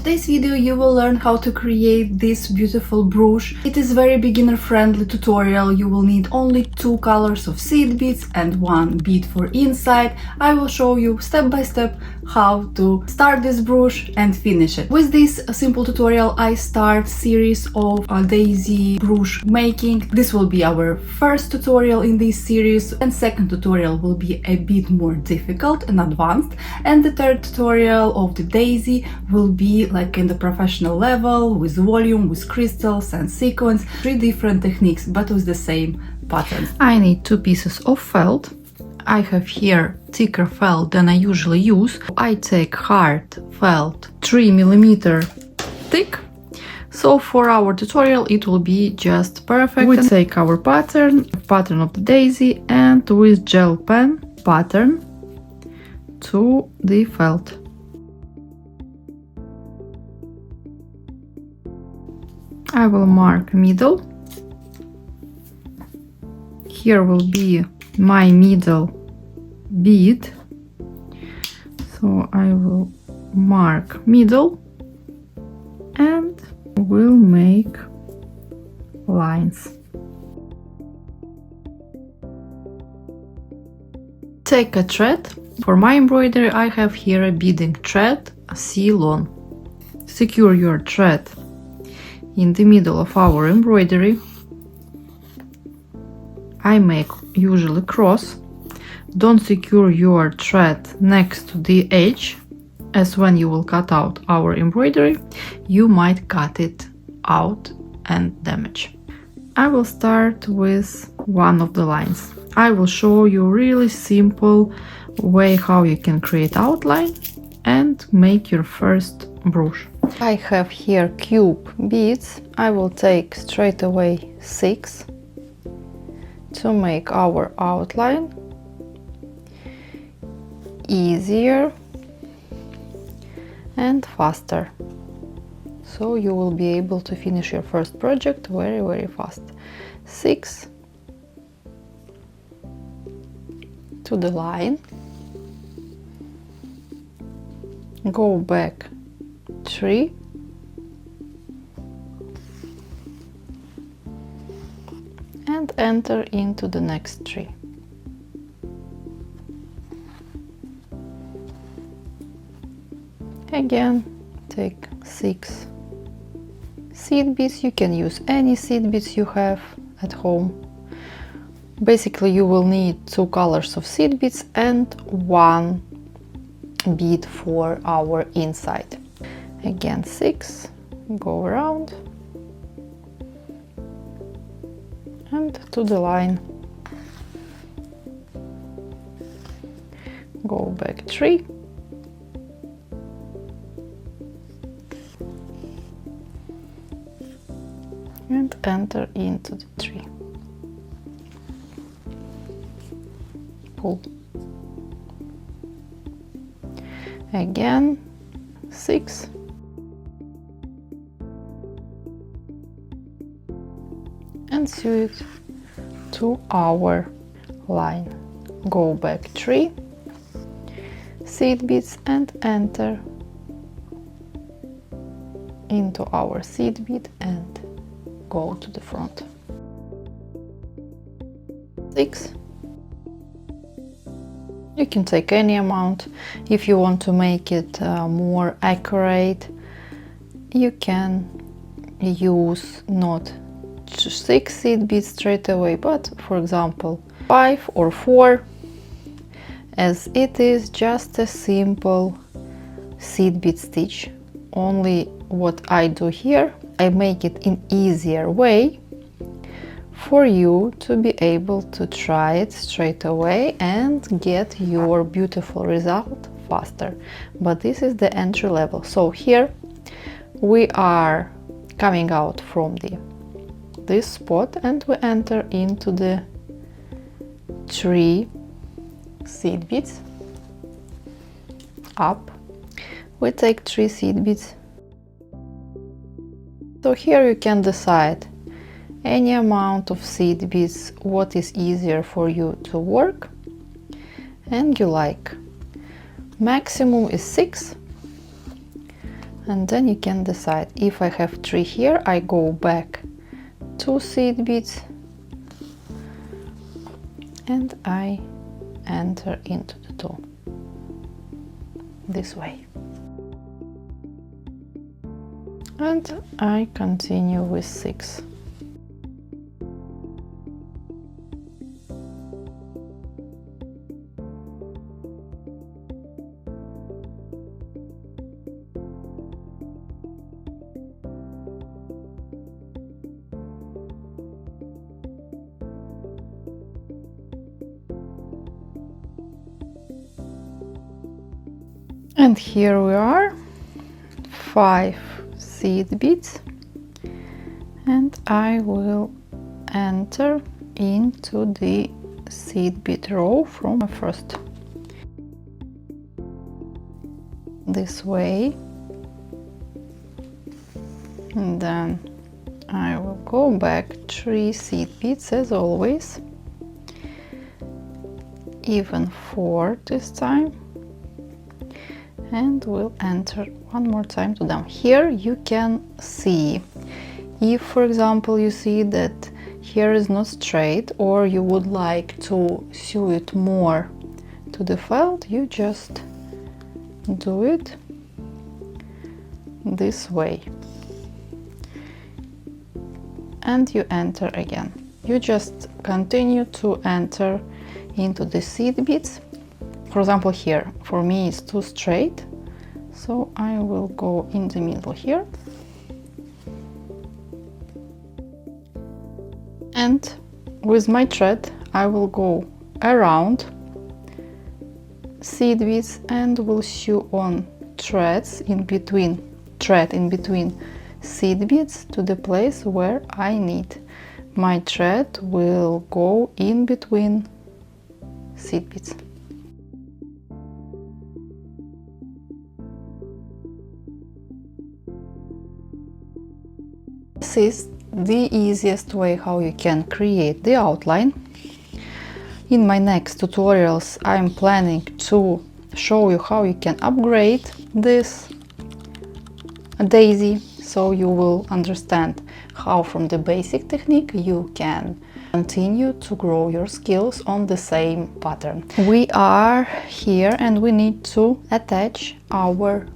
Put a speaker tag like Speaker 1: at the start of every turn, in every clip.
Speaker 1: today's video you will learn how to create this beautiful brooch. It is very beginner friendly tutorial. You will need only 2 colors of seed beads and 1 bead for inside. I will show you step by step how to start this brooch and finish it. With this simple tutorial I start series of daisy brooch making. This will be our first tutorial in this series, and second tutorial will be a bit more difficult and advanced, and the third tutorial of the daisy will be like in the professional level with volume, with crystals and sequins. 3 different techniques but with the same pattern. I need 2 pieces of felt. I have here thicker felt than I usually use. I take hard felt 3 mm thick. So for our tutorial it will be just perfect. We take our pattern of the daisy, and with gel pen pattern to the felt. I will mark middle. Here will be my middle bead, so I will mark middle and will make lines. Take a thread. For my embroidery I have here a beading thread, a C-long. Secure your thread in the middle of our embroidery. I make usually cross. Don't secure your thread next to the edge, as when you will cut out our embroidery you might cut it out and damage. I will start with one of the lines. I will show you really simple way how you can create outline and make your first brooch. I have here cube beads. I will take straight away 6 to make our outline easier and faster, so you will be able to finish your first project very fast. 6 to the line, go back 3, and enter into the next 3. Again take 6 seed beads. You can use any seed beads you have at home. Basically you will need 2 colors of seed beads and 1 bead for our inside. Again 6, go around and to the line, go back 3, and enter into the 3. Pull. Again 6, and sew it to our line. Go back 3 seed beads and enter into our seed bead and go to the front. 6. You can take any amount. If you want to make it more accurate, you can use not 6 seed beads straight away, but for example 5 or 4, as it is just a simple seed bead stitch. Only what I do here, I make it in easier way for you to be able to try it straight away and get your beautiful result faster. But this is the entry level. So here we are coming out from this spot and we enter into the 3 seed beads. Up we take 3 seed beads. So here you can decide any amount of seed beads, what is easier for you to work and you like. Maximum is 6.
Speaker 2: and then you can decide. If I have 3 here, I go back 2 seed beads and I enter into the 2 this way, and I continue with 6. And here we are, 5 seed beads, and I will enter into the seed bead row from the first, this way, and then I will go back 3 seed beads as always, even 4 this time, and we'll enter one more time to them. Here you can see, if for example you see that here is not straight, or you would like to sew it more to the felt, you just do it this way and you enter again. You just continue to enter into the seed beads. For example, here for me it's too straight, so I will go in the middle here, and with my thread I will go around seed beads and will sew on threads in between seed beads to the place where I need. My thread will go in between seed beads. This is the easiest way how you can create the outline. In my next tutorials I'm planning to show you how you can upgrade this daisy, so you will understand how from the basic technique you can continue to grow your skills on the same pattern. We are here and we need to attach our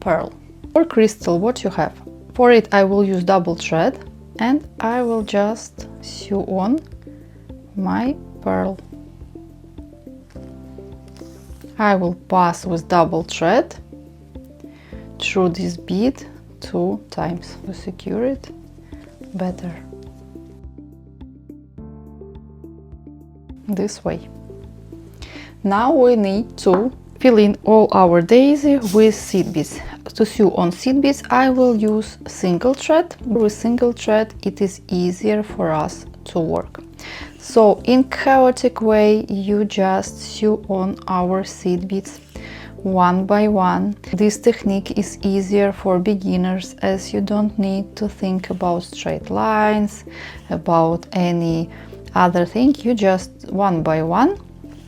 Speaker 2: pearl or crystal, what you have. For it I will use double thread and I will just sew on my pearl. I will pass with double thread through this bead 2 times to secure it better. This way. Now we need to fill in all our daisy with seed beads. To sew on seed beads I will use single thread. With single thread it is easier for us to work. So in chaotic way you just sew on our seed beads one by one. This technique is easier for beginners as you don't need to think about straight lines, about any other thing. You just one by one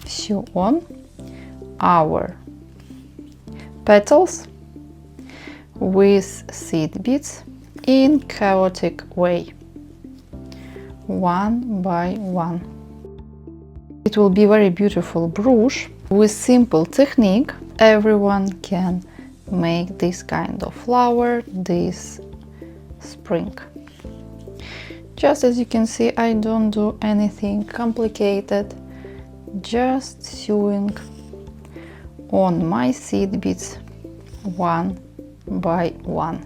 Speaker 2: sew on our petals with seed beads in chaotic way, one by one. It will be very beautiful brooch. With simple technique everyone can make this kind of flower, this spring. Just as you can see, I don't do anything complicated, just sewing on my seed beads one by one.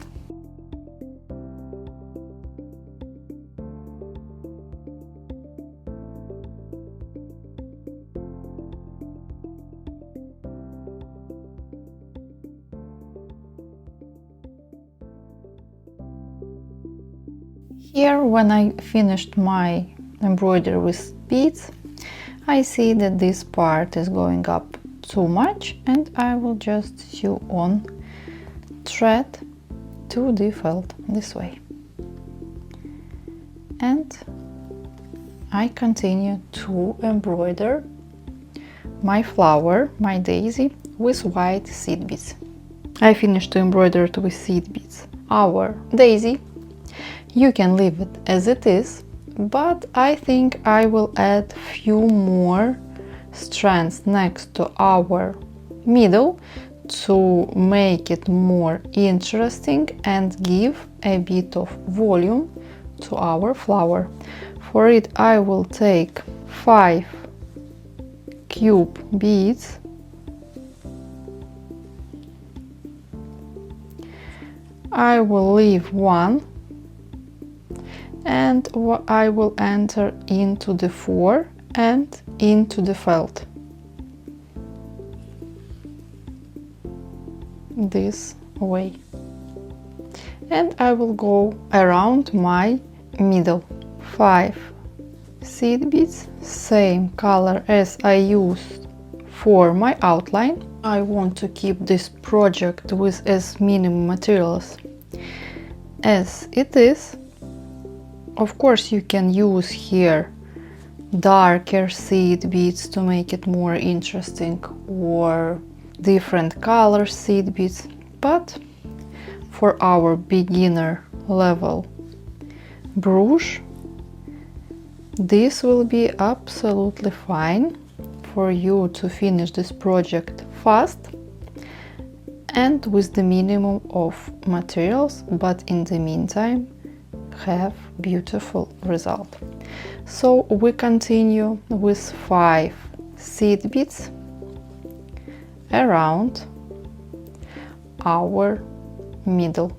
Speaker 2: Here, when I finished my embroidery with beads, I see that this part is going up too much and I will just sew on thread to the felt this way. And I continue to embroider my flower, my daisy, with white seed beads. I finished to embroider it with seed beads. Our daisy, you can leave it as it is, but I think I will add few more strands next to our middle to make it more interesting and give a bit of volume to our flower. For it, I will take 5 cube beads I will leave one and I will enter into the 4 and into the felt this way, and I will go around my middle. 5 seed beads, same color as I used for my outline. I want to keep this project with as minimum materials as it is. Of course, you can use here darker seed beads to make it more interesting, or different color seed beads, but for our beginner level brooch, this will be absolutely fine for you to finish this project fast and with the minimum of materials, but in the meantime have beautiful result. So we continue with 5 seed beads around our middle.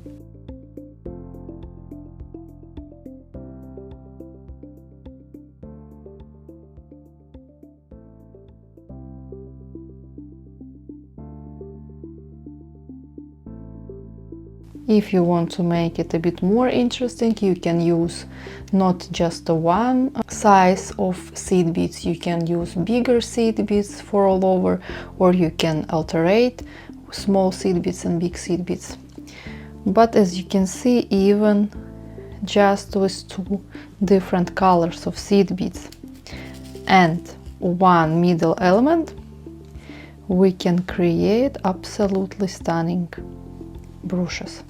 Speaker 2: If you want to make it a bit more interesting, you can use not just the one size of seed beads, you can use bigger seed beads for all over, or you can alternate small seed beads and big seed beads. But as you can see, even just with 2 different colors of seed beads and one middle element, we can create absolutely stunning brooches.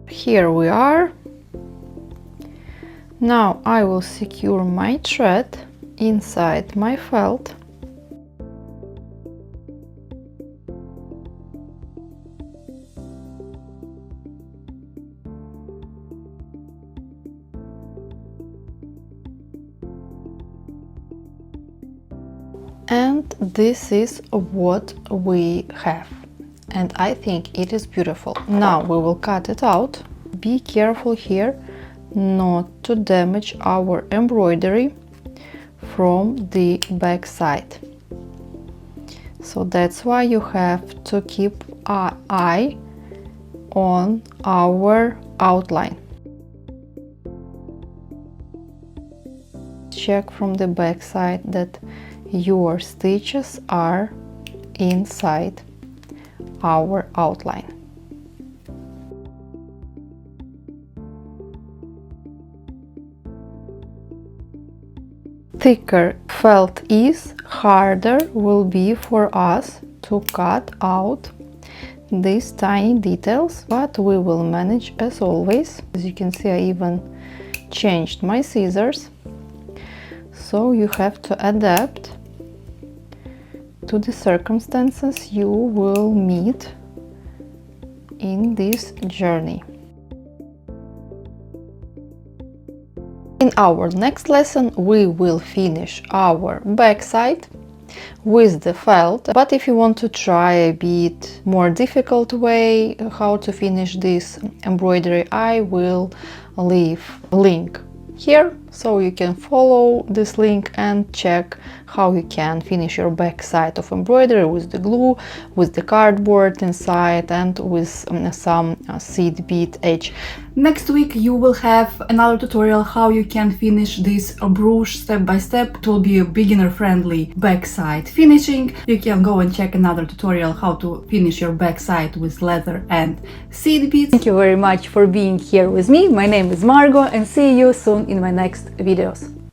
Speaker 2: Here we are. Now I will secure my thread inside my felt. And this is what we have, and I think it is beautiful. Now we will cut it out. Be careful here not to damage our embroidery from the back side. So that's why you have to keep an eye on our outline. Check from the back side that your stitches are inside our outline. Thicker felt is, harder will be for us to cut out these tiny details, but we will manage as always. As you can see, I even changed my scissors, so you have to adapt to the circumstances you will meet in this journey. In our next lesson we will finish our backside with the felt, but if you want to try a bit more difficult way how to finish this embroidery, I will leave a link here, so you can follow this link and check how you can finish your back side of embroidery with the glue, with the cardboard inside, and with some seed bead edge.
Speaker 1: Next week you will have another tutorial how you can finish this brooch step by step. It will be a beginner friendly backside finishing. You can go and check another tutorial how to finish your backside with leather and seed beads. Thank you very much for being here with me. My name is Margot, and see you soon in my next videos.